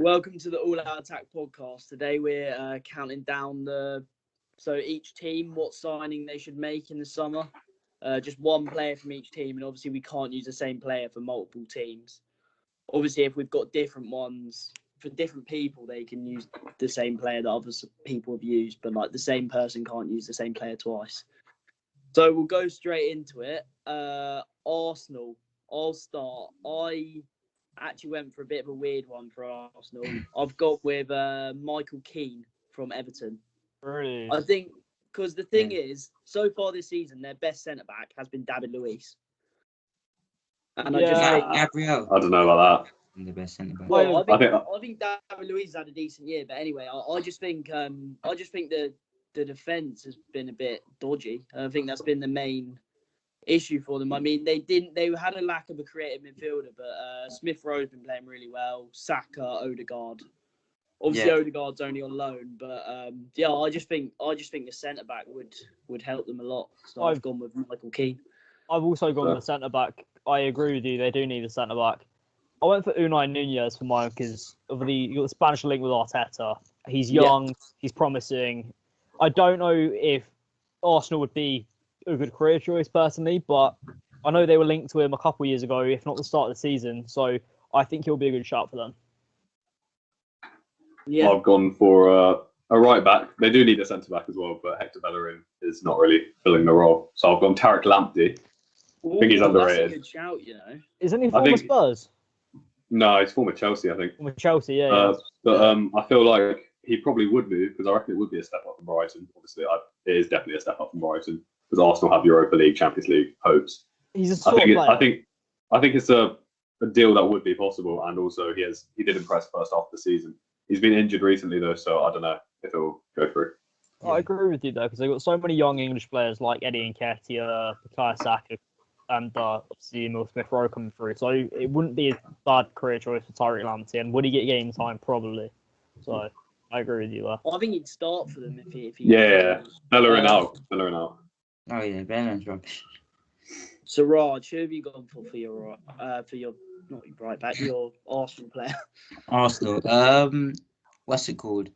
Welcome to the All Out Attack podcast. Today we're counting down each team, what signing they should make in the summer. Just one player from each team, and obviously we can't use the same player for multiple teams. Obviously, if we've got different ones for different people, they can use the same player that other people have used, but like the same person can't use the same player twice. So we'll go straight into it. Arsenal, I'll start. I actually went for a bit of a weird one for Arsenal. I've got with Michael Keane from Everton. Really? I think because the thing is, so far this season, their best centre-back has been David Luiz. And I just think Gabriel. I don't know about The best centre back. Well, I think David Luiz had a decent year, but anyway, I just think the defence has been a bit dodgy. I think that's been the main issue for them. I mean, they had a lack of a creative midfielder, but Smith Rowe's been playing really well. Saka, Odegaard. Obviously, Odegaard's only on loan, but I just think the centre back would help them a lot. So I've gone with Michael Keane. I've also gone with the centre back. I agree with you. They do need a centre back. I went for Unai Nunez for mine because of you got the Spanish link with Arteta. He's young. He's promising. I don't know if Arsenal would be a good career choice personally, but I know they were linked to him a couple of years ago, if not the start of the season. So I think he'll be a good shout for them. Yeah. I've gone for a right back. They do need a centre back as well, but Hector Bellerin is not really filling the role. So I've gone Tariq Lamptey. I think he's underrated. That's a good shout, you know. Isn't he former Spurs? No, he's former Chelsea, I think. Former Chelsea, yeah. But I feel like he probably would move because I reckon it would be a step up from Brighton. Obviously, it is definitely a step up from Brighton because Arsenal have Europa League, Champions League hopes. He's a sort of player. I think it's a deal that would be possible, and also he did impress first half of the season. He's been injured recently though, so I don't know if it'll go through. I agree with you though because they've got so many young English players like Eddie Nketiah, Bukayo Saka, and obviously Emil Smith Rowe coming through. So it wouldn't be a bad career choice for Tariq Lamptey, and would he get game time? Probably. So I agree with you there. I think he'd start for them if he. Bellerin out. Oh yeah, Bellerin's rubbish. So Raj, who have you gone for your not your right back, your Arsenal player? Arsenal. What's it called?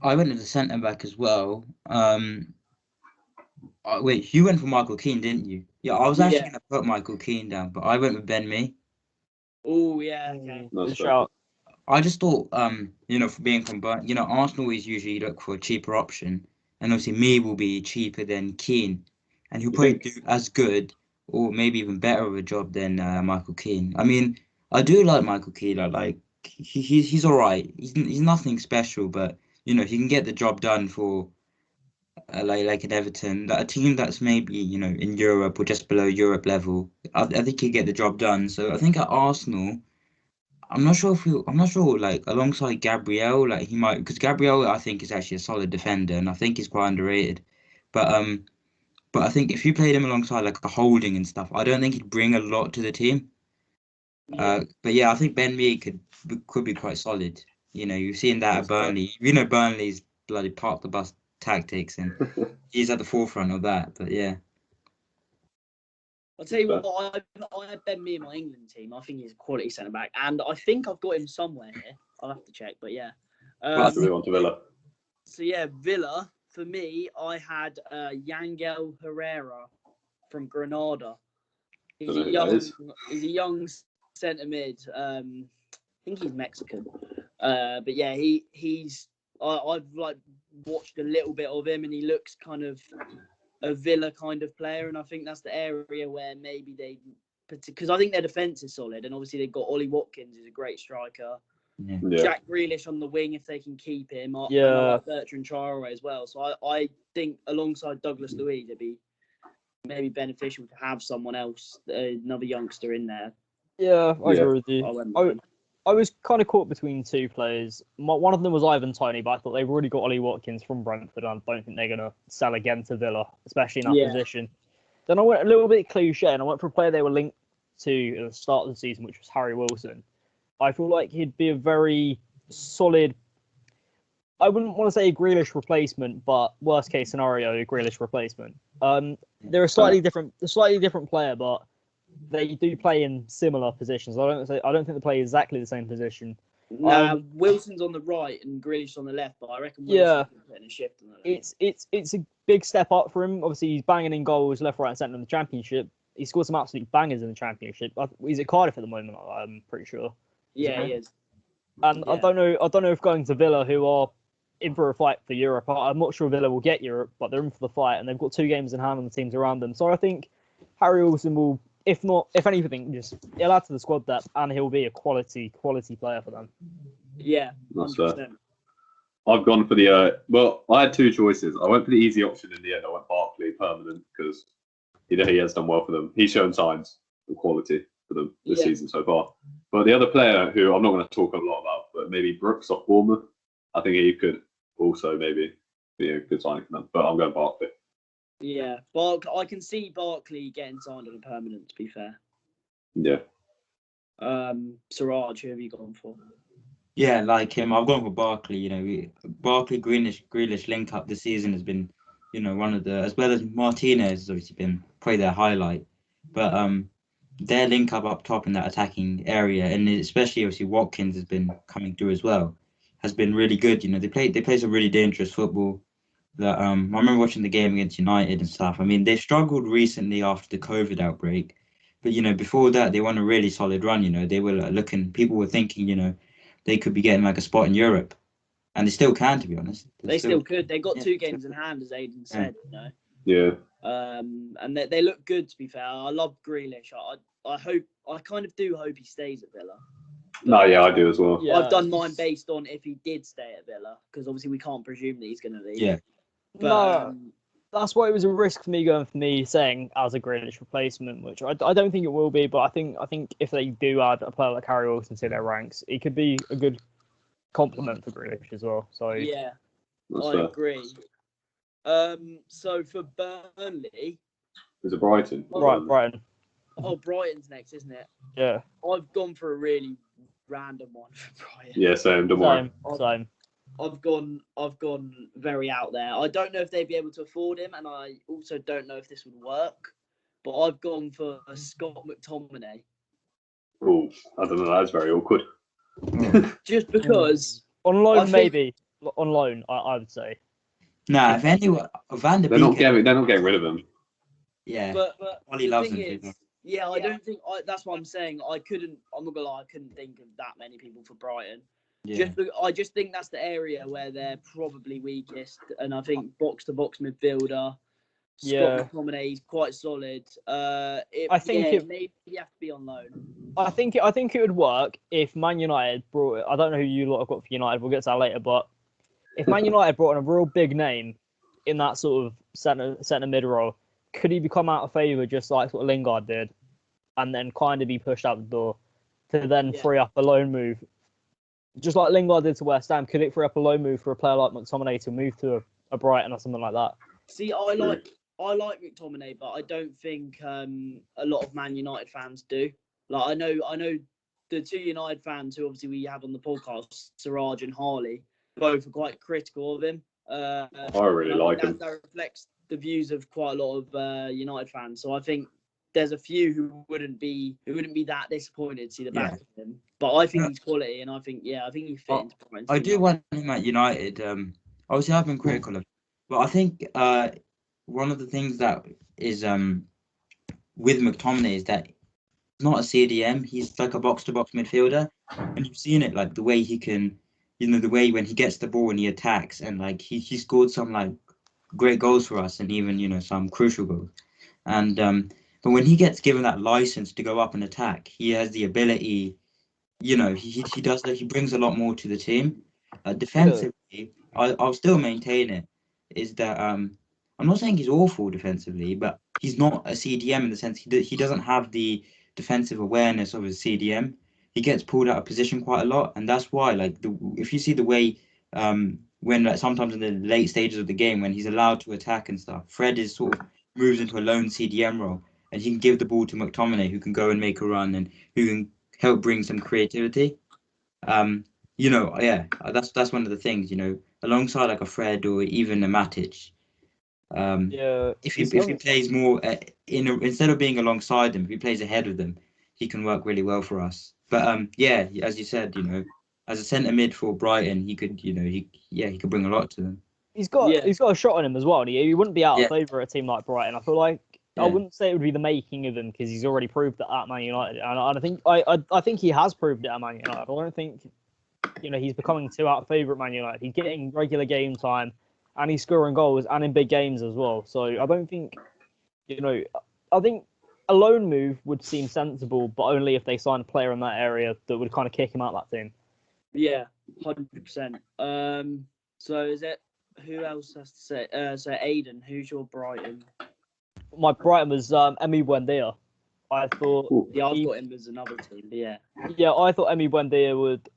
I went with the centre back as well. Wait, you went for Michael Keane, didn't you? Yeah, I was actually going to put Michael Keane down, but I went with Ben Mee. Oh yeah, okay. Good shout. I just thought, for being from Burton, Arsenal always usually look for a cheaper option, and obviously Mee will be cheaper than Keane, and he'll probably do as good or maybe even better of a job than Michael Keane. I mean, I do like Michael Keane. I like he's all right. He's nothing special, but he can get the job done for like an Everton, that a team that's maybe in Europe or just below Europe level. I think he'd get the job done. So I think at Arsenal, I'm not sure like alongside Gabriel, like he might, because Gabriel I think is actually a solid defender and I think he's quite underrated. But I think if you played him alongside like a Holding and stuff, I don't think he'd bring a lot to the team. But yeah, I think Ben Mee could be quite solid. You've seen that at Burnley. Burnley's bloody park the bus tactics, and he's at the forefront of that. But yeah, I'll tell you what, I had Ben Mee in my England team. I think he's a quality centre back, and I think I've got him somewhere here. I'll have to check, but yeah. Move on to Villa. So yeah, Villa. For me, I had Yangel Herrera from Granada. He's a young centre mid. I think he's Mexican. But yeah, I've like watched a little bit of him, and he looks kind of a Villa kind of player, and I think that's the area where maybe because I think their defence is solid, and obviously they've got Ollie Watkins, who's a great striker. Yeah. Jack Grealish on the wing if they can keep him. I like Bertrand Traore as well. So I think alongside Douglas Luiz, it'd be maybe beneficial to have someone else, another youngster in there. Yeah, I agree with you. I was kind of caught between two players. One of them was Ivan Toney, but I thought they've already got Ollie Watkins from Brentford. And I don't think they're going to sell again to Villa, especially in that position. Then I went a little bit cliche, and I went for a player they were linked to at the start of the season, which was Harry Wilson. I feel like he'd be a very solid, I wouldn't want to say a Grealish replacement, but worst case scenario, a Grealish replacement. They're a slightly different player, but they do play in similar positions. I don't think they play exactly the same position. Nah, Wilson's on the right and Grealish on the left, but I reckon Yeah. Wilson's putting a shift on the left. It's a big step up for him. Obviously, he's banging in goals left, right, and centre in the Championship. He scored some absolute bangers in the Championship. He's at Cardiff at the moment, I'm pretty sure. Yeah, he is. And Yeah. I don't know if going to Villa, who are in for a fight for Europe. I'm not sure Villa will get Europe, but they're in for the fight, and they've got 2 games in hand on the teams around them. So I think Harry Wilson will, if anything, just he'll add to the squad depth, and he'll be a quality player for them. Yeah, 100%. I've gone for the well, I had 2 choices. I went for the easy option in the end. I went Barkley permanent because he has done well for them. He's shown signs of quality for them this season so far. But the other player who I'm not going to talk a lot about, but maybe Brooks off Bournemouth, I think he could also maybe be a good signing for them. But I'm going Barkley. Yeah, I can see Barkley getting signed on a permanent, to be fair. Yeah. Siraj, who have you gone for? Yeah, like him, I've gone for Barkley. You know, Barkley Grealish link up this season has been, you know, one of the, as well as Martinez has obviously been probably their highlight. But their link up top in that attacking area, and especially obviously Watkins has been coming through as well, has been really good. You know, they play some really dangerous football. That I remember watching the game against United and stuff. I mean, they struggled recently after the COVID outbreak, but you know, before that they won a really solid run. You know, they were looking. People were thinking, you know, they could be getting like a spot in Europe, and they still can, to be honest. They still could. They got 2 games in hand, as Aidan said. You know. Yeah. And they look good, to be fair. I love Grealish. I kind of do hope he stays at Villa. No, yeah, I do as well. Yeah. I've done mine based on if he did stay at Villa, because obviously we can't presume that he's going to leave. Yeah. But, that's why it was a risk for me saying as a Grealish replacement, which I don't think it will be. But I think if they do add a player like Harry Wilson to their ranks, he could be a good complement for Grealish as well. So yeah, I agree. So for Burnley, is it Brighton? Right, Brighton. Oh, Brighton's next, isn't it? Yeah. I've gone for a really random one for Brighton. Yeah, same. Don't worry. Same. I've gone very out there. I don't know if they'd be able to afford him, and I also don't know if this would work. But I've gone for Scott McTominay. Oh, I don't know. That's very awkward. Just because on loan, maybe on loan, I would say. Nah, if anyone, Van der Beek, they're not getting rid of him. Yeah, but Ollie loves him. I don't think. That's what I'm saying. I'm not gonna lie. I couldn't think of that many people for Brighton. Yeah. I just think that's the area where they're probably weakest, and I think box to box midfielder. Scott McTominay is quite solid. Maybe you have to be on loan. I think it would work if Man United brought it. I don't know who you lot have got for United. We'll get to that later. But if Man United brought in a real big name in that sort of centre mid role, could he become out of favour just like what Lingard did, and then kind of be pushed out the door to then free up a loan move? Just like Lingard did to West Ham, could it free up a loan move for a player like McTominay to move to a Brighton or something like that? See, I like McTominay, but I don't think a lot of Man United fans do. Like I know the 2 United fans who obviously we have on the podcast, Siraj and Harley, both are quite critical of him. I really like him. That reflects the views of quite a lot of United fans. So I think there's a few who wouldn't be that disappointed to see the back of him. But I think he's quality, and I think he fit into Brighton. I do want him at United. Obviously I've been critical of him, but I think one of the things that is with McTominay is that he's not a CDM. He's like a box to box midfielder, and you've seen it, like the way he can, the way when he gets the ball and he attacks, and like he scored some like great goals for us, and even some crucial goals. And but when he gets given that license to go up and attack, he has the ability. He does that. He brings a lot more to the team. Defensively, I'll still maintain it. Is that I'm not saying he's awful defensively, but he's not a CDM in the sense he doesn't have the defensive awareness of a CDM. He gets pulled out of position quite a lot, and that's why if you see the way when sometimes in the late stages of the game when he's allowed to attack and stuff, Fred is sort of moves into a lone CDM role, and he can give the ball to McTominay, who can go and make a run and who can help bring some creativity. That's one of the things, alongside like a Fred or even a Matic. If he plays more instead of being alongside them, if he plays ahead of them, he can work really well for us. But as you said, as a centre mid for Brighton, he could, he could bring a lot to them. He's got a shot on him as well. And he wouldn't be out of favour at a team like Brighton. I feel like I wouldn't say it would be the making of him because he's already proved that at Man United, and I think he has proved it at Man United. I don't think he's becoming too out of favour at Man United. He's getting regular game time, and he's scoring goals and in big games as well. So I don't think I think a loan move would seem sensible, but only if they sign a player in that area that would kind of kick him out of that team. Yeah, 100%. So is it? Who else has to say? So Aiden, who's your Brighton? My Brighton was Emi Buendia. I thought. Yeah, I've got him as another team. Yeah. Yeah, I thought Emi Buendia would.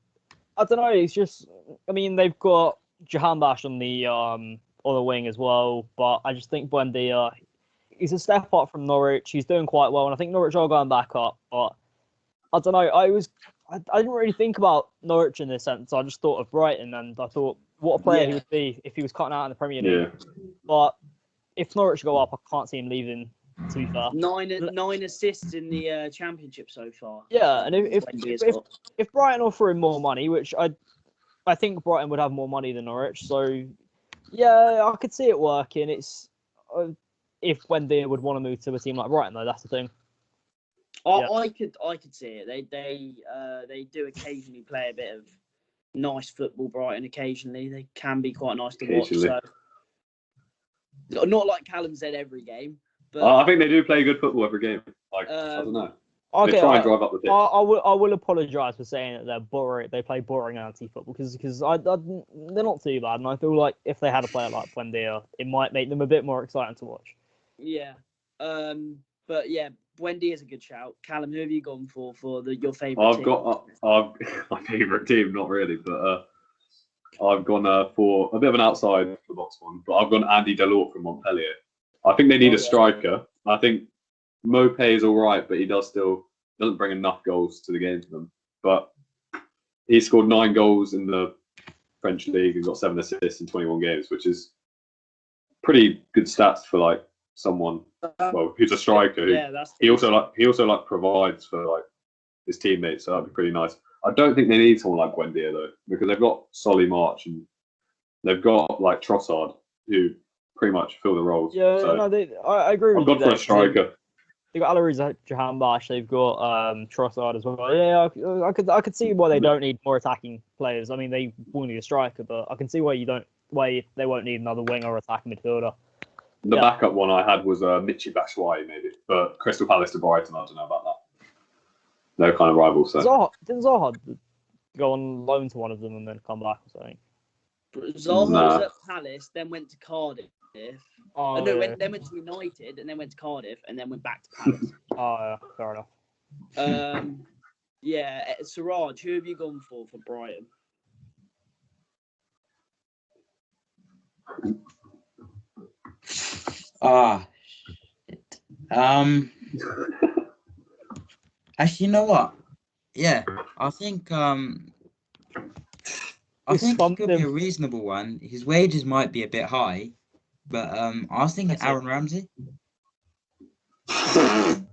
I don't know. It's just. I mean, they've got Jahanbash on the wing as well, but I just think Buendia. He's a step up from Norwich. He's doing quite well, and I think Norwich are going back up. But I don't know. I didn't really think about Norwich in this sense. I just thought of Brighton, and I thought what a player he would be if he was cutting out in the Premier League. Yeah. But if Norwich go up, I can't see him leaving. To be fair, 9 assists in the Championship so far. Yeah, and if Brighton offer him more money, which I think Brighton would have more money than Norwich, so yeah, I could see it working. It's if Wendy would want to move to a team like Brighton, though, that's the thing. I could see it. They do occasionally play a bit of nice football. Brighton occasionally they can be quite nice to watch. So not like Callum said every game. But, I think they do play good football every game. I don't know. Okay, they try and drive up the pitch. I will apologise for saying that they're boring. They play boring anti-football because they're not too bad, and I feel like if they had a player like Buendia, it might make them a bit more exciting to watch. Yeah, but yeah, Buendia is a good shout. Callum, who have you gone for your favourite? I've got my favourite team, not really, but I've gone for a bit of an outside the box one, but I've gone Andy Delort from Montpellier. I think they need a striker. I think Mopé is all right, but he doesn't bring enough goals to the game for them. But he scored 9 goals in the French league and got 7 assists in 21 games, which is pretty good stats for like someone who's a striker. He also provides for like his teammates, so that'd be pretty nice. I don't think they need someone like Buendia though, because they've got Solly March and they've got like Trossard who pretty much fill the roles. Yeah, so, I agree with you. I've gone for a striker. They've got Alariza Jahanbash. They've got Trossard as well. Yeah, I could see why they don't need more attacking players. I mean, they will need a striker, but I can see why they won't need another winger or attacking midfielder. The backup one I had was Michy Batshuayi, maybe, but Crystal Palace to Brighton, I don't know about that. They're kind of rivals. So. Didn't Zaha go on loan to one of them and then come back or something? Zaha was at Palace, then went to Cardiff. Then went to United, and then went to Cardiff, and then went back to Palace. Yeah, fair enough. Siraj, who have you gone for Brighton? Actually, you know what? Yeah, I think it could be a reasonable one. His wages might be a bit high, but I was thinking Aaron Ramsey.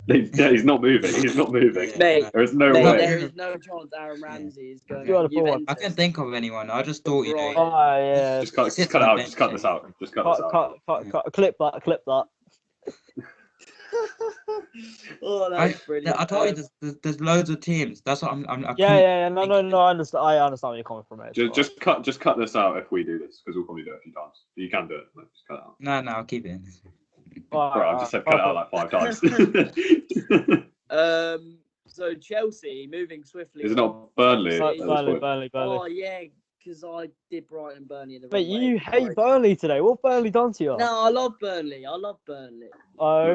He's not moving. He's not moving. Mate, There's no way. There is no chance Aaron Ramsey is going to I can't think of anyone. I just thought, Just cut it out. Just cut this out. Just cut this out. Cut. Clip that. That's brilliant. I told you, there's loads of teams. That's what I'm No. I understand. I understand where you're coming from. Just cut this out if we do this, because we'll probably do it a few times. You can do it. Just cut it out. No, I'll keep it in. I've just said cut it out like 5 times. So Chelsea moving swiftly. Is it not Burnley? Burnley. Oh yeah, because I did Brighton Burnley in the Mate, you hate Burnley today. What Burnley done to you? No, I love Burnley. Oh, I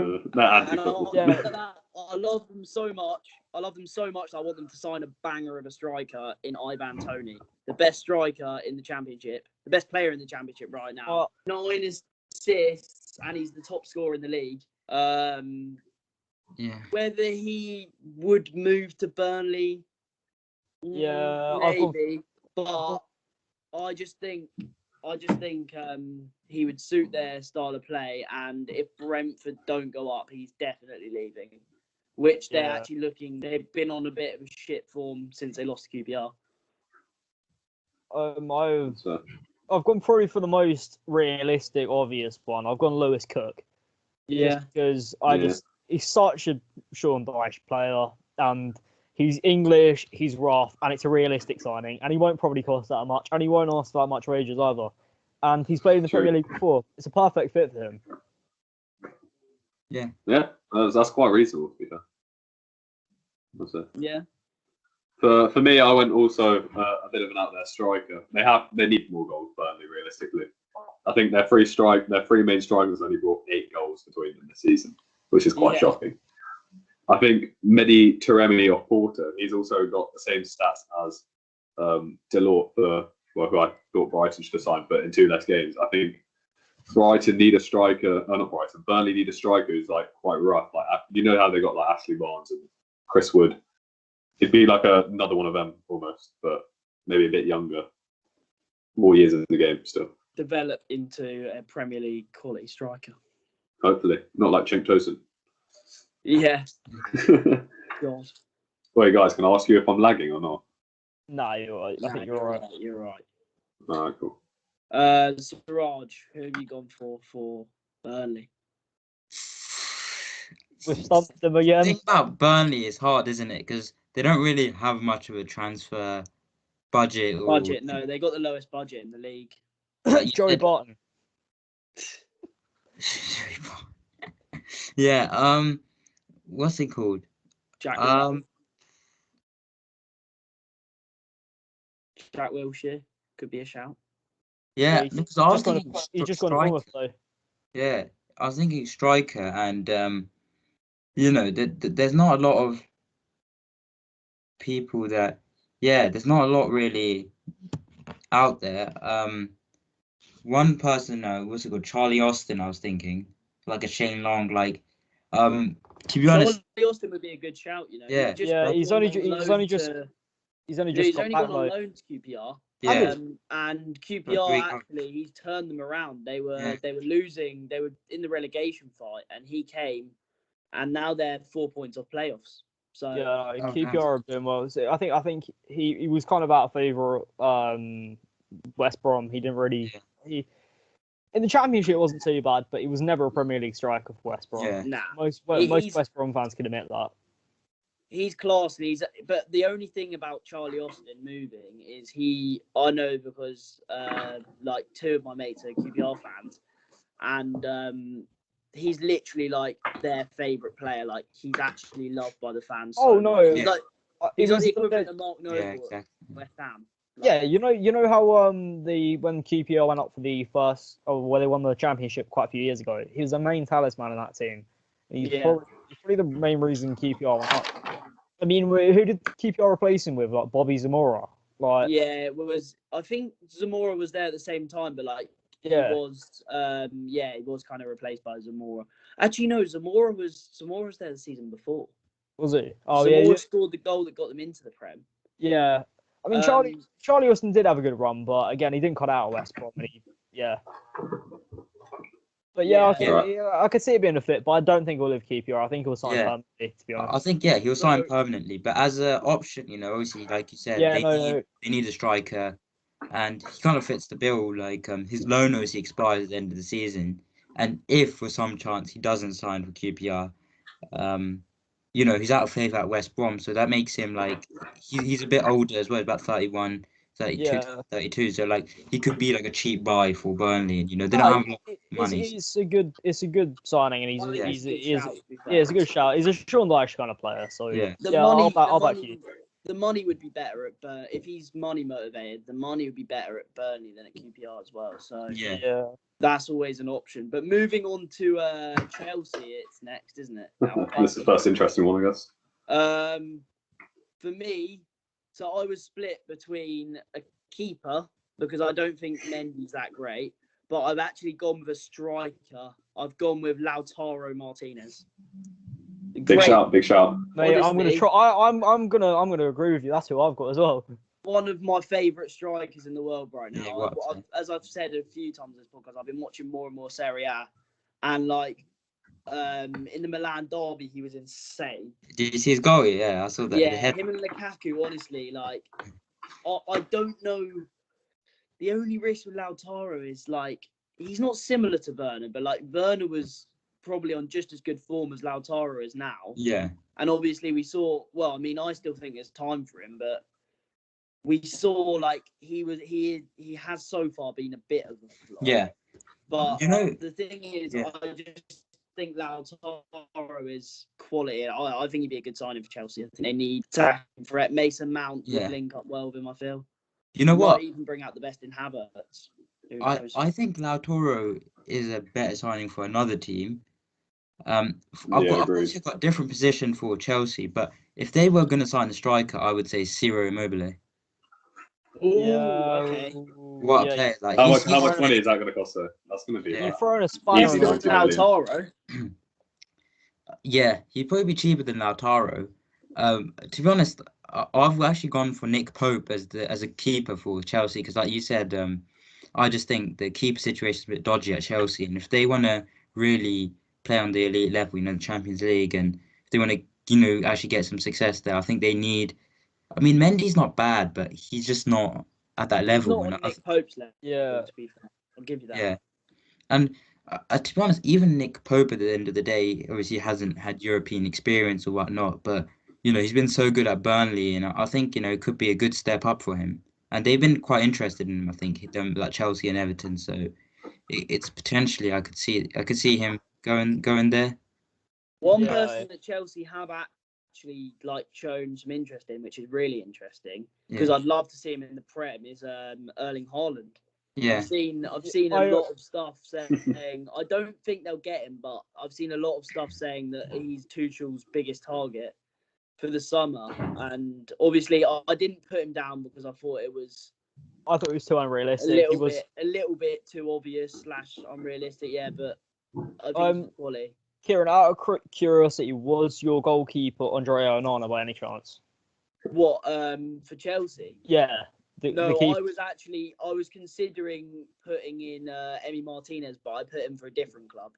love them so much. I want them to sign a banger of a striker in Ivan Toney, the best striker in the Championship, the best player in the Championship right now. 9 assists, and he's the top scorer in the league. Whether he would move to Burnley, maybe, but I just think he would suit their style of play, and if Brentford don't go up, he's definitely leaving. Which they're actually looking. They've been on a bit of a shit form since they lost to QPR. I've gone probably for the most realistic, obvious one. I've gone Lewis Cook. Yeah. Just because he's such a Sean Dyche player, and he's English, he's rough, and it's a realistic signing, and he won't probably cost that much, and he won't ask that much wages either. And he's played in the Premier League before. It's a perfect fit for him. Yeah. Yeah, that's quite reasonable, to be fair. That's it. Yeah. For me, I went also a bit of an out there striker. They need more goals, Burnley, realistically. I think their three main strikers only brought 8 goals between them this season, which is quite shocking. I think Mehdi Taremi of Porto, he's also got the same stats as Delort, who I thought Brighton should have signed, but in 2 less games. I think Brighton need a striker, not Brighton, Burnley need a striker who's like quite rough. Like, you know how they got like Ashley Barnes and Chris Wood. It'd be like another one of them almost, but maybe a bit younger, more years in the game still. Develop into a Premier League quality striker. Hopefully, not like Cenk Tosun. Yeah. God. Wait, guys, can I ask you if I'm lagging or not? No, you're right. I think you're right. You're right. All right, cool. Siraj, who have you gone for Burnley? We've stumped them again. The thing about Burnley is hard, isn't it? Because they don't really have much of a transfer budget. No, they got the lowest budget in the league. Joey Barton. Yeah. What's it called? Jack Wilshere could be a shout. Yeah, He's because I was thinking just gone forward though. Yeah, I was thinking striker, and there's not a lot of people that. Yeah, there's not a lot really out there. One person, what's it called? Charlie Austin. I was thinking like a Shane Long, like. To be honest, Charlie Austin would be a good shout. You know. Yeah. He's only just gone on loan to QPR. Yeah. And QPR actually, he's turned them around. They were losing. They were in the relegation fight, and he came, and now they're 4 points off playoffs. So QPR are doing well. So I think he was kind of out of favour. West Brom. He didn't really. In the Championship, it wasn't too bad, but he was never a Premier League striker for West Brom. Yeah. Nah. Most West Brom fans can admit that. He's class, but the only thing about Charlie Austin moving is I know because like 2 of my mates are QPR fans, and he's literally like their favourite player. Like, he's actually loved by the fans. Oh no! He's like the equivalent of Mark Noble exactly. at West Ham. Yeah, you know how when QPR went up for the first, where they won the Championship quite a few years ago, he was a main talisman in that team. He's probably the main reason QPR went up. I mean, who did QPR replace him with? Like Bobby Zamora. Like, yeah, I think Zamora was there at the same time, but like he was kind of replaced by Zamora. Actually, no, Zamora was there the season before. Was he? Oh, Zamora scored the goal that got them into the Prem. Yeah. I mean, Charlie Austin did have a good run, but again, he didn't cut out of West Brom. But I could see it being a fit, but I don't think he'll live QPR. I think he'll sign permanently, to be honest. I think he'll sign permanently, but as an option, obviously, like you said, they need a striker, and he kind of fits the bill. Like his loan obviously expires at the end of the season, and if for some chance he doesn't sign for QPR, he's out of favour at West Brom, so that makes him like he's a bit older as well, about 31, 32, 32. So like he could be like a cheap buy for Burnley, and they don't have a lot of money. It's a good signing, and it's a good shout. He's a Sean Dyche kind of player, so I'll back you. The money would be better if he's money motivated. The money would be better at Burnley than at QPR as well. So that's always an option. But moving on to Chelsea, it's next, isn't it? This is the first interesting one, I guess. For me, so I was split between a keeper because I don't think Mendy's that great, but I've actually gone with a striker. I've gone with Lautaro Martinez. Big shout. Mate, honestly, I'm gonna try. I'm gonna agree with you. That's who I've got as well. One of my favourite strikers in the world right now. As I've said a few times in this podcast, I've been watching more and more Serie A, and like in the Milan derby, he was insane. Did you see his goal? Yeah, I saw that. Yeah, him and Lukaku. Honestly, like I don't know, the only risk with Lautaro is like he's not similar to Werner, but like Werner was probably on just as good form as Lautaro is now. Yeah. And obviously we saw. Well, I mean, I still think there's time for him, but we saw like he has so far been a bit of a flop. Yeah. But the thing is, yeah. I just think Lautaro is quality. I think he'd be a good signing for Chelsea. I think they need attacking threat. Mason Mount would link up well with him, I feel. You know what? Might even bring out the best in Havertz. I think Lautaro is a better signing for another team. I've also got a different position for Chelsea, but if they were going to sign a striker, I would say Ciro Immobile. Okay. What a player! Like, how much money is that going to cost though? That's going to be You're throwing a spanner easy on Lautaro. Yeah, he'd probably be cheaper than Lautaro. To be honest, I've actually gone for Nick Pope as a keeper for Chelsea because, like you said, I just think the keeper situation is a bit dodgy at Chelsea, and if they want to really play on the elite level, the Champions League, and if they want to, actually get some success there, I think they need. I mean, Mendy's not bad, but he's just not at that level. He's not on Nick Pope's level. Yeah. To be fair, I'll give you that. Yeah, and to be honest, even Nick Pope at the end of the day, obviously hasn't had European experience or whatnot, but he's been so good at Burnley, and I think it could be a good step up for him. And they've been quite interested in him, I think, like Chelsea and Everton. So it's potentially I could see him going there. One person that Chelsea have actually shown some interest in, which is really interesting, because I'd love to see him in the Prem, is Erling Haaland. Yeah, I've seen a lot of stuff saying I don't think they'll get him, but I've seen a lot of stuff saying that he's Tuchel's biggest target for the summer. And obviously, I didn't put him down because I thought it was too unrealistic. A little bit too obvious / unrealistic. Yeah, but I think it's quality. Kieran, out of curiosity, was your goalkeeper Andrea Onana by any chance? What for Chelsea? Yeah. I was considering putting in Emi Martinez, but I put him for a different club.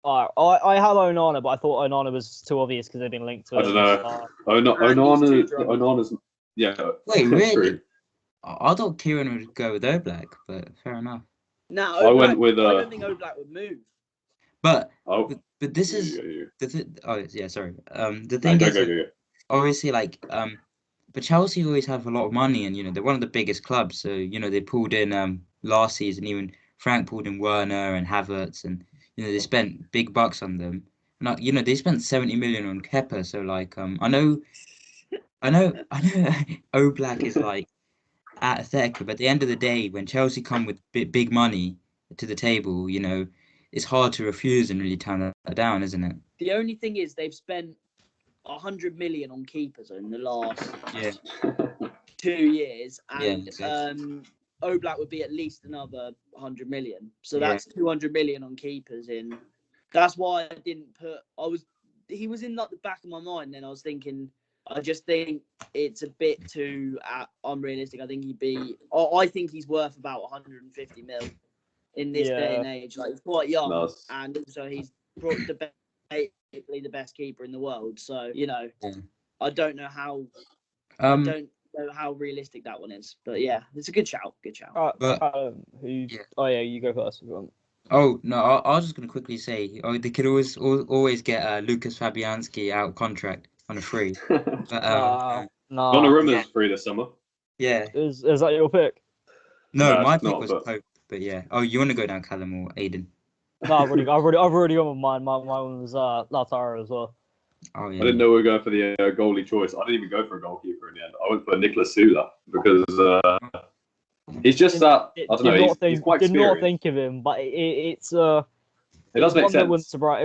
I had Onana, but I thought Onana was too obvious because they've been linked to. I don't know. Onana's yeah. Wait, really? I thought Kieran would go with Oblak, but fair enough. No, I went with. I don't think Oblak would move. But this is sorry. The thing is, obviously, but Chelsea always have a lot of money, and they're one of the biggest clubs. So they pulled in last season. Even Frank pulled in Werner and Havertz, and they spent big bucks on them. And they spent 70 million on Kepa. So I know Oblak is aesthetic, but at the end of the day, when Chelsea come with big money to the table, it's hard to refuse and really turn that down, isn't it? The only thing is they've spent 100 million on keepers in the last 2 years, and Oblak would be at least another 100 million. So that's 200 million on keepers in. That's why I didn't put. He was in the back of my mind. Then I was thinking. I just think it's a bit too unrealistic. I think I think he's worth about 150 mil in this day and age. He's quite young, and also he's basically the best keeper in the world. So I don't know how. I don't know how realistic that one is, but yeah, it's a good shout. Good shout. You go first if you want. Oh no, I was just gonna quickly say, they could always get Lucas Fabianski out of contract on a free. But Donnarumma's free this summer. Yeah. Is that your pick? No, my pick was Pope. But yeah. Oh, you want to go down Callum or Aiden? No, I've already gone with mine. My one was Lautaro as well. Oh yeah. I didn't know we were going for the goalie choice. I didn't even go for a goalkeeper in the end. I went for Nicolas Sula because he's just that. I don't know. He's quite experienced. Did not think of him, but it does make sense. It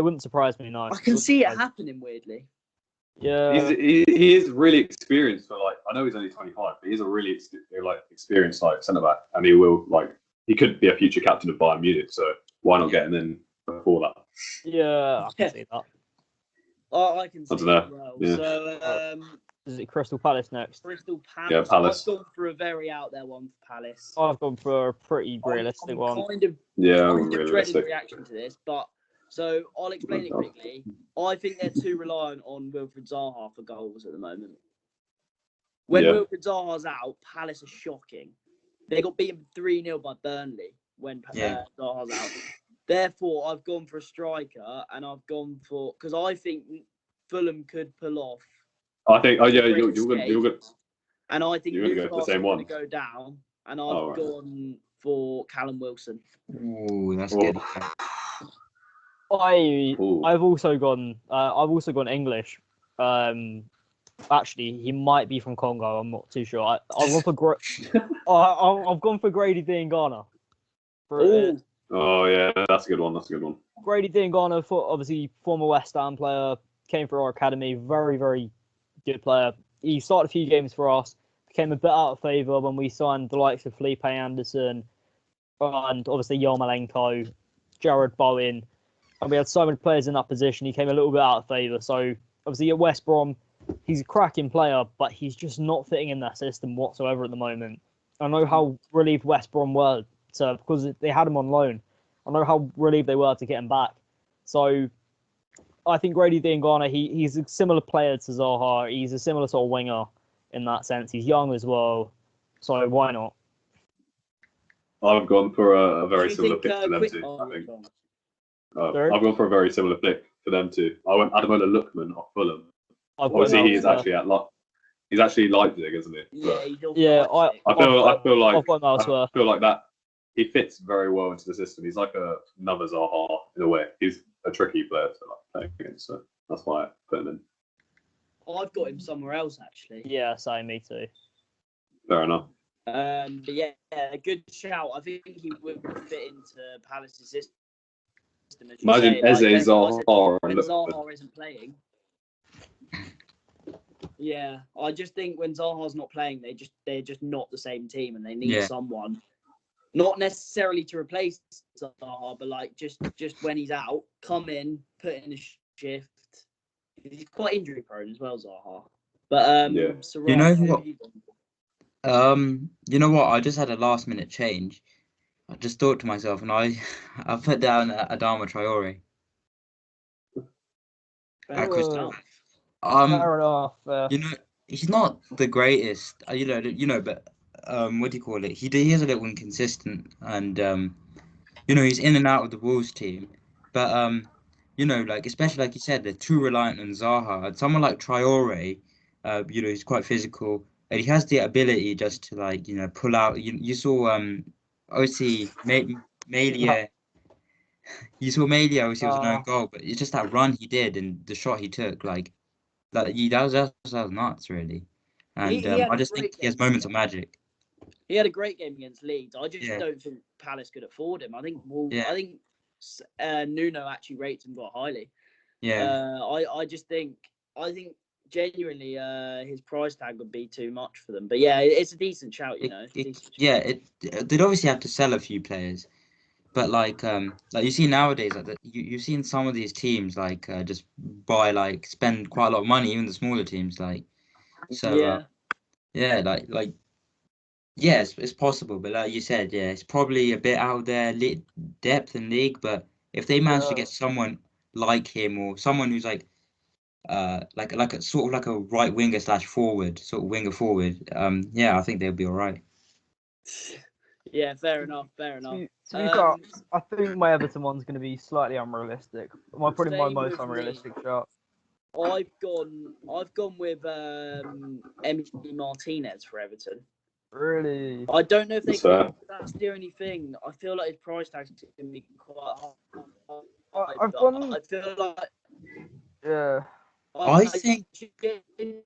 wouldn't surprise me. No, I can see it happening weirdly. Yeah, he is really experienced. For I know he's only 25, but he's a really experienced centre back, and he could be a future captain of Bayern Munich. So why not get him in before that? Yeah, I can see that. I can see that as well. Yeah. So is it Crystal Palace next? Crystal Palace. Yeah, Palace. I've gone for a very out there one for Palace. I've gone for a pretty realistic one. Kind of dreading reaction to this, but so I'll explain it quickly. I think they're too reliant on Wilfried Zaha for goals at the moment. When Wilfried Zaha's out, Palace are shocking. They got beaten 3-0 by Burnley when Zaha's out. Therefore, I've gone for a striker, and I've gone for because I think Fulham could pull off. I think. Oh yeah, you're gonna. And I think Newcastle are going to go down, and I've gone for Callum Wilson. Ooh, that's good. I've also gone English. Actually, he might be from Congo. I'm not too sure. I've gone for Grady Diangana. Oh yeah, that's a good one. Grady Diangana, obviously former West Ham player, came through our academy. Very, very good player. He started a few games for us. Became a bit out of favour when we signed the likes of Felipe Anderson and obviously Yarmolenko, Jared Bowen, and we had so many players in that position. He came a little bit out of favour. So obviously at West Brom, he's a cracking player, but he's just not fitting in that system whatsoever at the moment. I know how relieved West Brom were because they had him on loan. I know how relieved they were to get him back. So I think Grady Diangana, he's a similar player to Zaha. He's a similar sort of winger in that sense. He's young as well, so why not? I've gone for a very similar pick for them too. I think. I've gone for a very similar pick for them too. I went Ademola Lookman off Fulham. Obviously, he's actually Leipzig, isn't he? Yeah, I feel like that he fits very well into the system. He's like another Zaha in a way. He's a tricky player to play against, so that's why I put him in. I've got him somewhere else actually. Yeah, same, me too. Fair enough. But yeah, a good shout. I think he would fit into Palace's system. Imagine Eze, Zaha, when Zaha isn't playing. Yeah, I just think when Zaha's not playing, they're just not the same team, and they need someone, not necessarily to replace Zaha, but like just when he's out, come in, put in a shift. He's quite injury prone as well, Zaha. But you know what? You know what? I just had a last minute change. I just thought to myself, and I put down Adama Traore. Fair enough. You know, he's not the greatest. But what do you call it? He is a little inconsistent, and he's in and out of the Wolves team. But especially like you said, they're too reliant on Zaha. And someone like Traore, he's quite physical, and he has the ability just to pull out. You saw obviously Malia. You saw Malia obviously was an own goal, but it's just that run he did and the shot he took, that was nuts really. And I just think he has moments of magic. He had a great game against Leeds. I just don't think Palace could afford him. I think Nuno actually rates him quite highly. Yeah. I think genuinely his price tag would be too much for them. But yeah, it's a decent shout, They'd obviously have to sell a few players. But like you see nowadays, you've seen some of these teams just buy spend quite a lot of money, even the smaller teams it's possible. But like you said, it's probably a bit out there depth in league. But if they manage to get someone like him or someone who's like a sort of like a right winger / forward, sort of winger forward, I think they'll be all right. Yeah, fair enough. To be fair, I think my Everton one's going to be slightly unrealistic. Probably my most unrealistic shot. I've gone with Emily Martinez for Everton. Really? I don't know if that's the only thing. I feel like his price tag's going to be quite high. I feel like. Yeah. I think. You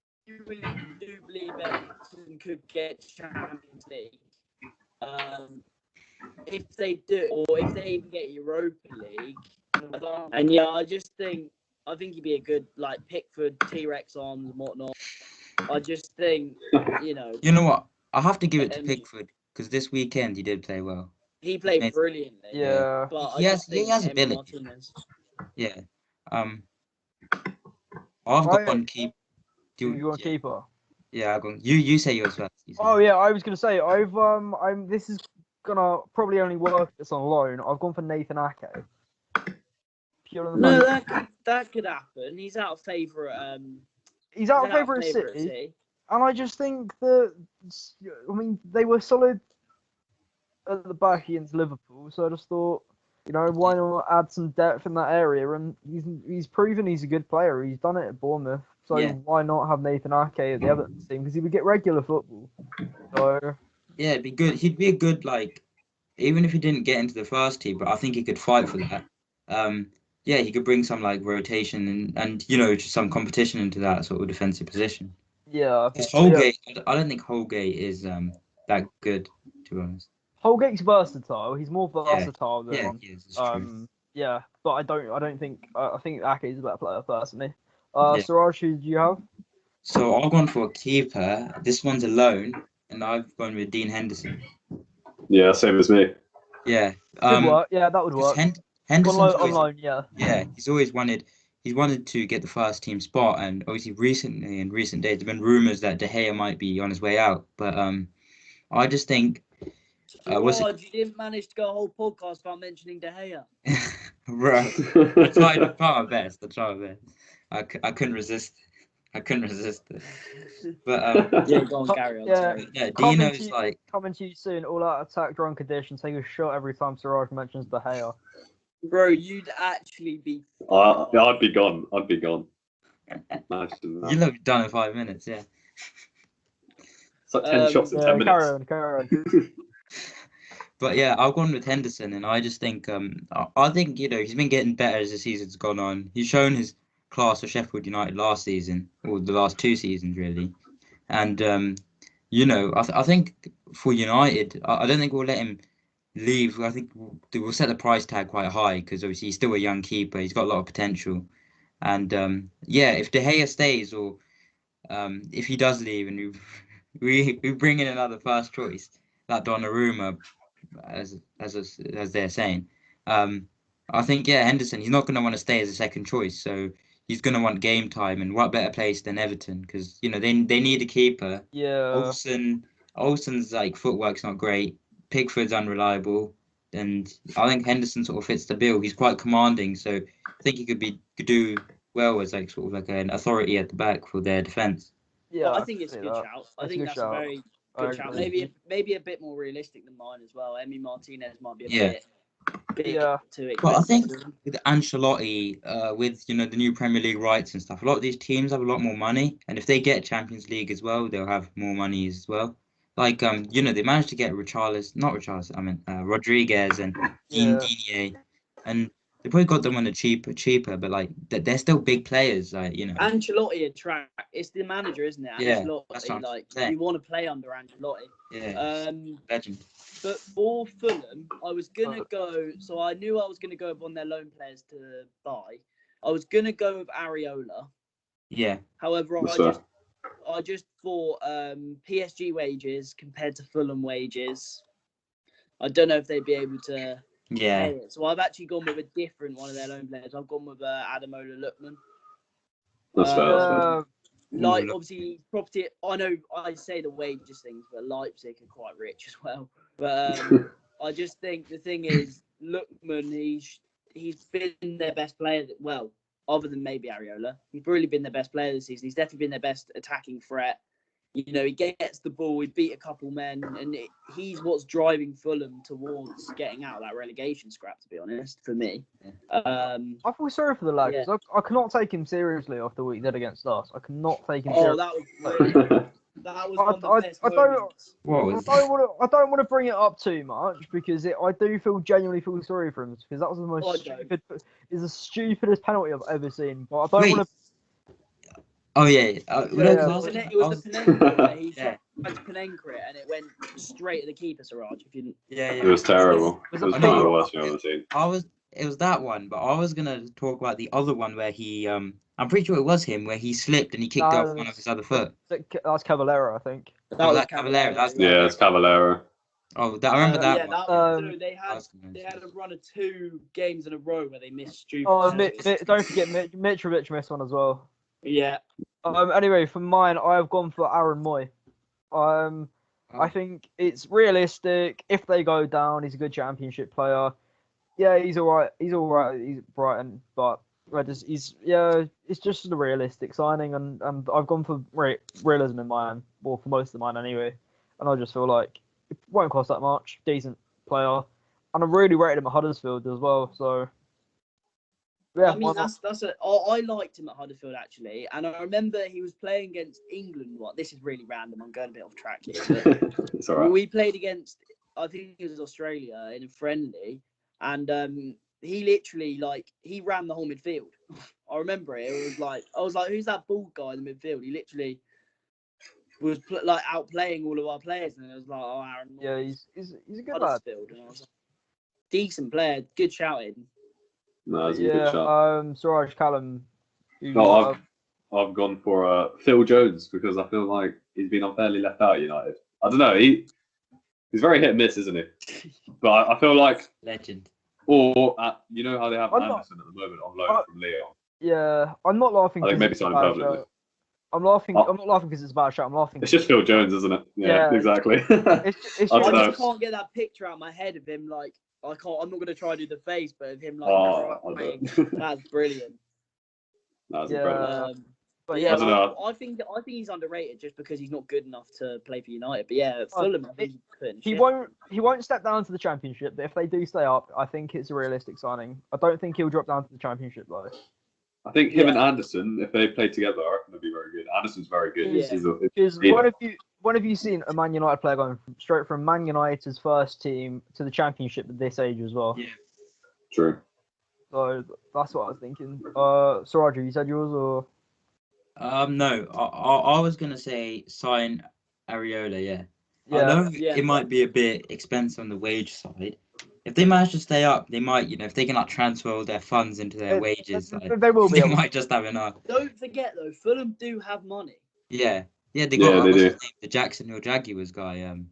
really do believe Everton could get Champions League. If they do, or if they even get Europa League, and I think he'd be a good pick for T-Rex arms and whatnot. I just think You know what? I have to give it to Pickford because this weekend he did play well. He played brilliantly. Yeah, but he has ability. Martinez. Yeah. I've got one keeper. You want keeper? Yeah, I've gone. You say yours first. Oh yeah, I was gonna say this is gonna probably only work if it's on loan. I've gone for Nathan Ake. No, that could happen. He's out of favour at He's out of favour at City. And I just think that they were solid at the back against Liverpool, so I just thought, why not add some depth in that area? And he's proven he's a good player. He's done it at Bournemouth, so why not have Nathan Ake at the Everton team? Because he would get regular football. So yeah, it'd be good. He'd be a good, like, even if he didn't get into the first team, but I think he could fight for that. Yeah, he could bring some like rotation and just some competition into that sort of defensive position. Yeah. Because Holgate, I don't think Holgate is that good, to be honest. Holgate's versatile. He's more versatile than he is, it's true. but I don't think I think Ake is a better player personally. Yeah. Siraj, who do you have? So I've gone for a keeper. This one's a loan, and I've gone with Dean Henderson. Yeah, same as me. Yeah. Could work. Yeah, that would work. Henderson's on loan, yeah. Yeah, he's wanted to get the first team spot, and obviously recently in recent days there've been rumours that De Gea might be on his way out. But I just think you didn't manage to go a whole podcast without mentioning De Gea. Bro, I tried my best. I couldn't resist. I couldn't resist it. But yeah, go on, carry on. Yeah, Dino is like coming to you soon. All out attack, drunk edition. Take a shot every time Siraj mentions De Gea. Bro, you'd actually be. I'd be gone. You'll have done in 5 minutes. Yeah. It's like 10 shots in 10 minutes. Carry on. But yeah, I've gone with Henderson, and I just think I think he's been getting better as the season's gone on. He's shown his class for Sheffield United last season, or the last 2 seasons really, and I think for United, I don't think we'll let him leave. I think we'll set the price tag quite high because obviously he's still a young keeper. He's got a lot of potential, and if De Gea stays or if he does leave and we bring in another first choice, that Donnarumma, as they're saying, I think Henderson, he's not going to want to stay as a second choice, so he's going to want game time, and what better place than Everton, because they need a keeper. Yeah. Olsen's like footwork's not great. Pickford's unreliable, and I think Henderson sort of fits the bill. He's quite commanding, so I think he could do well as like sort of like an authority at the back for their defense. Yeah, I think it's a good shout. I think that's a very good shout. Maybe a bit more realistic than mine as well. Emi Martinez might be a bit too expensive. But I think with Ancelotti, with the new Premier League rights and stuff, a lot of these teams have a lot more money, and if they get Champions League as well, they'll have more money as well. Like they managed to get Rodriguez and Digne, and they probably got them on a cheaper, but like they're still big players, like Ancelotti attract. It's the manager, isn't it? Ancelotti, that's what I'm saying. You want to play under Ancelotti. Yeah. Legend. But for Fulham, I was gonna go. So I knew I was gonna go with one of their loan players to buy. I was gonna go with Areola. Yeah. However, I just thought PSG wages compared to Fulham wages, I don't know if they'd be able to pay it. So I've actually gone with a different one of their loan players. I've gone with Ademola Lookman. That's fair. Like, obviously, property, I know I say the wages things, but Leipzig are quite rich as well. But I just think the thing is, Lookman, he's been their best player, other than maybe Areola. He's really been their best player this season. He's definitely been their best attacking threat. He gets the ball, he beat a couple men, and he's what's driving Fulham towards getting out of that relegation scrap, to be honest, for me. I feel sorry for the lad, because I cannot take him seriously after what he did against us. I cannot take him seriously. That was one of the best moments. I don't want to bring it up too much, because I do genuinely feel sorry for him, because that was the most the stupidest penalty I've ever seen. But I don't want to. Oh yeah, it was the Panenka where he tried to Panenka it and it went straight at the keeper, Siraj. It was terrible. It was one of the worst things I've ever seen. It was that one, but I was gonna talk about the other one where he I'm pretty sure it was him where he slipped and he kicked off one of his other foot. That's Cavallero, I think. That Cavallero. It's Cavallero. Oh, I remember that one. They had a run of 2 games in a row where they missed stupid. Don't forget Mitrovic missed one as well. Yeah. Anyway, for mine, I have gone for Aaron Moy. I think it's realistic. If they go down, he's a good Championship player. Yeah, he's all right. He's Brighton, but it's just a realistic signing, and I've gone for realism in mine, for most of mine anyway. And I just feel like it won't cost that much. Decent. player, and I really rated him at Huddersfield as well. So yeah, I mean, I liked him at Huddersfield actually, and I remember he was playing against England. This is really random. I'm going a bit off track here, but It's all right. we played against, I think it was Australia in a friendly, and he literally he ran the whole midfield. I remember it. It was I was like, who's that bald guy in the midfield? He literally was outplaying all of our players, and it was like, oh, Aaron. yeah, he's a good lad. Huddersfield, and I was like, decent player, good shouting. No, that's a good shot. Suraj Callum. No, I've gone for Phil Jones because I feel like he's been unfairly left out at United. I don't know. He's very hit and miss, isn't he? But I feel like legend. Or you know how they have Anderson at the moment on loan from Lyon. Yeah, I'm not laughing. I think maybe signing permanently. I'm laughing. I'm not laughing because it's a bad shot. I'm laughing. It's just Phil Jones, isn't it? Yeah. Exactly. I just can't get that picture out of my head of him I can't. I'm not going to try to do the face, but of him that's brilliant. That's incredible. But yeah, I think he's underrated just because he's not good enough to play for United. But yeah, Fulham. He won't step down to the Championship. But if they do stay up, I think it's a realistic signing. I don't think he'll drop down to the Championship though. I think him and Anderson, if they play together, I reckon they'll be very good. Anderson's very good. Yeah. When have you seen a Man United player going straight from Man United's first team to the Championship at this age as well? Yeah. True. So that's what I was thinking. Suraj, you said yours or? No, I was gonna say sign Areola. Yeah. I know it might be a bit expensive on the wage side. If they manage to stay up, they might, if they can transfer all their funds into their wages, they will be. They might just have enough. Don't forget though, Fulham do have money. Yeah, they got the Jacksonville Jaguars guy. Owner,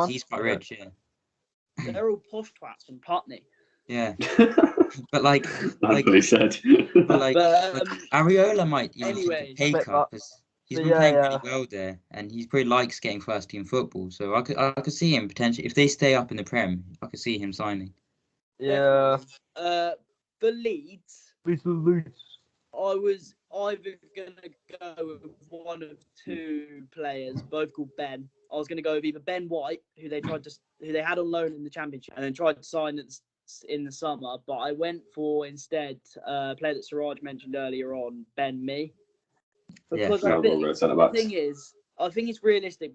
he's quite rich. Yeah, they're all posh twats from Putney. Yeah, but like said. But Areola might take a pay cut because he's been playing really well there, and he probably likes getting first team football. So I could see him potentially if they stay up in the Prem. I could see him signing. Yeah. For Leeds, I was either gonna go with one of two players, both called Ben. I was gonna go with either Ben White, who they had on loan in the Championship, and then tried to sign in the summer. But I went for instead a player that Suraj mentioned earlier on, Ben Mee. Because the thing is, I think it's realistic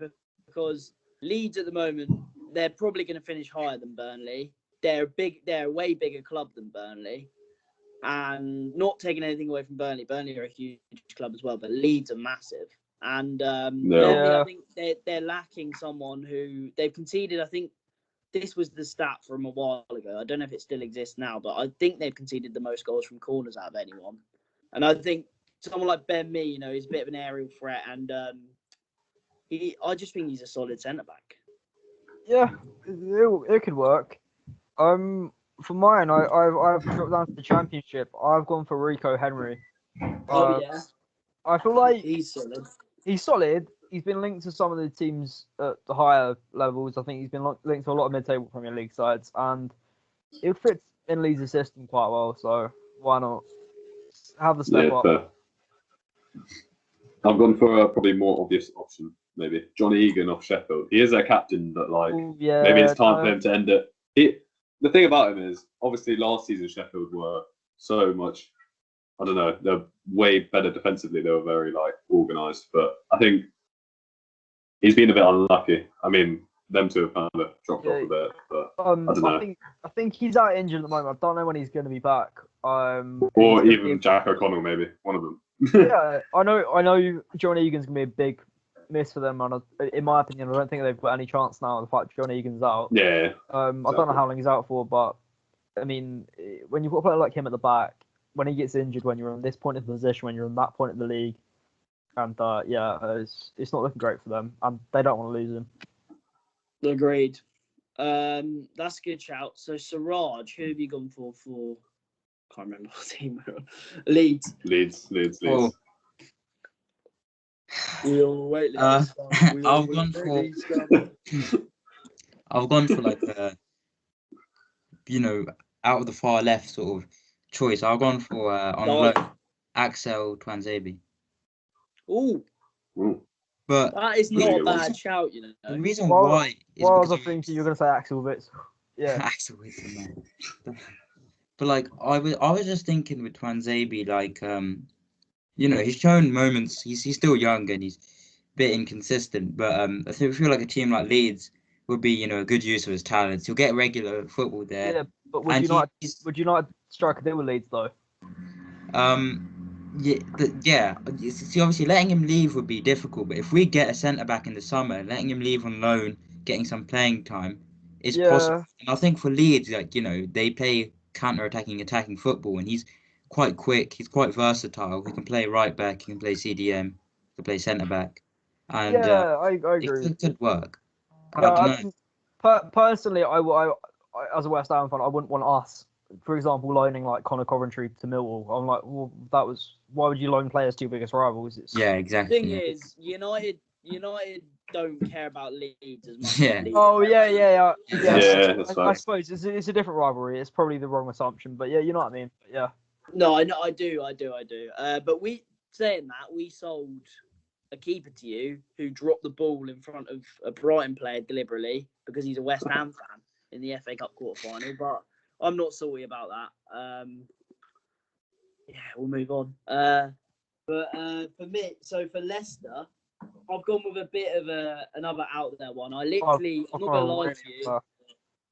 because Leeds at the moment, they're probably going to finish higher than Burnley. They're a way bigger club than Burnley. And not taking anything away from Burnley. Burnley are a huge club as well, but Leeds are massive. And I think they're lacking someone who they've conceded. I think this was the stat from a while ago. I don't know if it still exists now, but I think they've conceded the most goals from corners out of anyone. And I think someone like Ben Mee, he's a bit of an aerial threat, and I just think he's a solid centre back. Yeah, it could work. For mine, I've dropped down to the Championship. I've gone for Rico Henry. I feel like he's solid. He's solid. He's been linked to some of the teams at the higher levels. I think he's been linked to a lot of mid-table Premier League sides, and it fits in Leeds' system quite well. So why not have the step up? I've gone for a probably more obvious option, maybe Johnny Egan off Sheffield. He is their captain, but maybe it's time for him to end it. The thing about him is, obviously, last season Sheffield were so much. I don't know. They're way better defensively. They were very organised, but I think he's been a bit unlucky. I mean, them two have kind of dropped off a bit, but I don't know. I think he's out injured at the moment. I don't know when he's going to be back. Or even Jack O'Connell, maybe one of them. Yeah, I know. John Egan's going to be a big miss for them, and in my opinion, I don't think they've got any chance now. The fact John Egan's out. Yeah. I don't know how long he's out for, but I mean, when you've got a player like him at the back, when he gets injured, when you're on this point of the position, when you're on that point of the league, and it's not looking great for them, and they don't want to lose him. Agreed. That's a good shout. So Suraj, who have you gone for? Can't remember what team we're on. Leeds. Oh. We all wait. I've gone for like out of the far left sort of choice. I've gone for on loan Axel Twanzebe. Ooh. But that is not a bad shout, you know. the reason Well, why is Well, I was because thinking you were going to say Axel Witz. Yeah. Axel Witsel, man. But like I was just thinking with Twanzebe, like you know, he's shown moments. He's still young and he's a bit inconsistent. But I feel like a team like Leeds would be, you know, a good use of his talents. He'll get regular football there. Yeah, but would And you not strike a deal with Leeds though? yeah. See, obviously, letting him leave would be difficult. But if we get a centre back in the summer, letting him leave on loan, getting some playing time, is possible. Yeah. And I think for Leeds, like, you know, they play attacking football, and he's quite quick. He's quite versatile. He can play right back. He can play CDM. He can play centre back, and Yeah, I it agree. could work. Yeah, I don't I know. think personally, I as a West Ham fan, I wouldn't want us, for example, loaning like Connor Coventry to Millwall. I'm like, well, why would you loan players to your biggest rivals? Yeah, The exactly. thing is, United don't care about Leeds as much. Yeah. As Leeds Oh care yeah. Yeah, that's I facts. suppose it's a different rivalry. It's probably the wrong assumption, but yeah, you know what I mean. But yeah. No, I know, I do. But saying that, we sold a keeper to you who dropped the ball in front of a Brighton player deliberately because he's a West Ham fan in the FA Cup quarter-final. But I'm not salty about that. Yeah, we'll move on. But for me, so for Leicester, I've gone with a bit of another out there one. I'm not gonna lie to you.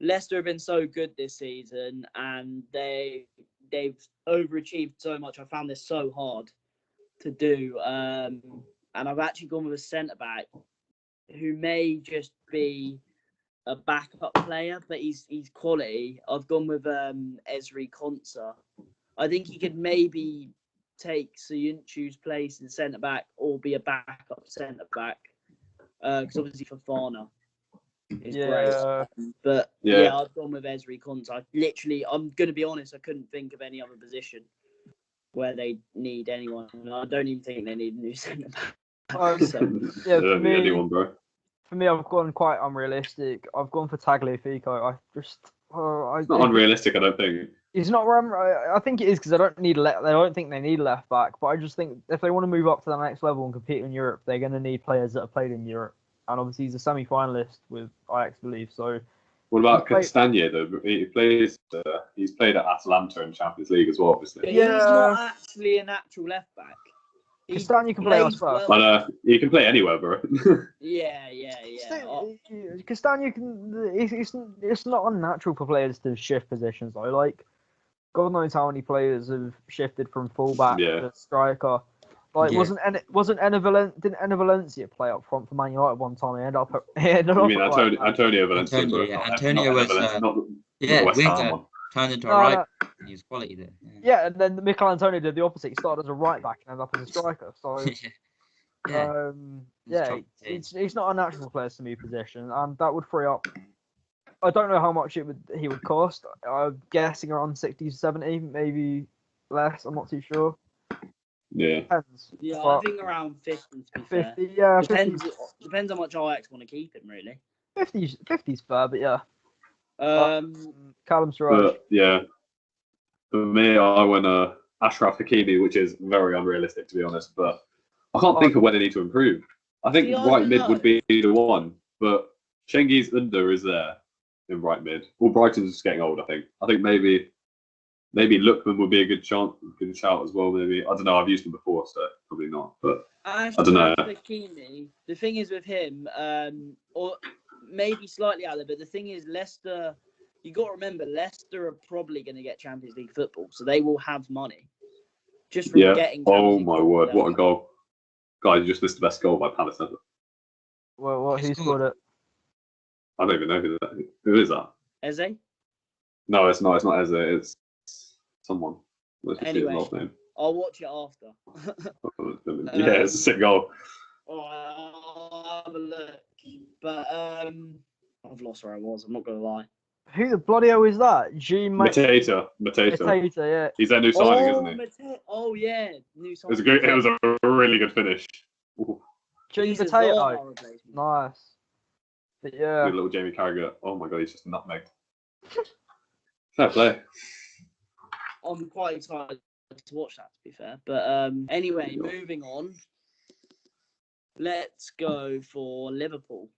Leicester have been so good this season, and they've overachieved so much. I found this so hard to do, and I've actually gone with a centre back who may just be a backup player, but he's quality. I've gone with Ezri Konsa. I think he could maybe take Soyuncu's place in centre back or be a backup centre back, because obviously Fofana is great. But yeah, I've gone with Ezri Konsa. I'm going to be honest, I couldn't think of any other position where they need anyone. I don't even think they need a new centre back. Yeah, they don't need anyone, bro. For me, I've gone quite unrealistic. I've gone for Tagliafico. It's not unrealistic, I don't think. It's not. I think it is because I don't think they need a left back. But I just think if they want to move up to the next level and compete in Europe, they're going to need players that have played in Europe. And obviously, he's a semi-finalist with Ajax, I believe. So. What about Castagna though? He's played at Atalanta in Champions League as well, obviously. Yeah. He's not actually a natural left back. Castagna can play elsewhere. Well. He can play anywhere, bro. Yeah. Castagna can. It's not unnatural for players to shift positions though. Like, God knows how many players have shifted from fullback to striker. Like, didn't Enner Valencia play up front for Man United one time? He ended up. You mean Antonio Valencia? Antonio was winger turned into a right. He was quality there. Yeah, and then Mikel Antonio did the opposite. He started as a right back and ended up as a striker. So, it's not unnatural for players to move position, and that would free up. I don't know how much he would cost. I'm guessing around 60 to 70, maybe less. I'm not too sure. Yeah. Depends. Yeah, I think around 50. To be 50, fair. yeah. Depends how much Ajax want to keep him, really. 50's fair, but yeah. Callum Siraj. Yeah. For me, I went Ashraf Hakimi, which is very unrealistic to be honest. But I can't think of where they need to improve. I think right mid would be the one, but Cengiz Under is there in right mid. Well, Brighton's just getting old. I think maybe Lookman would be a good shout as well. Maybe I don't know. I've used him before, so probably not. But I don't know. Hakimi, the thing is with him, or maybe slightly out there, but the thing is Leicester. You got to remember, Leicester are probably going to get Champions League football, so they will have money just from getting. Oh my word! What a goal, guys! You just missed the best goal by Palace ever. Well, who scored it? I don't even know who is that. Eze? No, it's not. It's not Eze. It's someone. Anyway, I'll watch it after. Yeah, it's a sick goal. I'll have a look. But I've lost where I was. I'm not gonna lie. Who the bloody hell is that? Mateta, yeah. He's their new signing, isn't he? Oh yeah, new signing. It was a really good finish. Gene Mateta. Nice. But yeah. Good little Jamie Carragher. Oh my god, he's just nutmegged. Fair play. I'm quite excited to watch that, to be fair. But anyway, moving on. Let's go for Liverpool.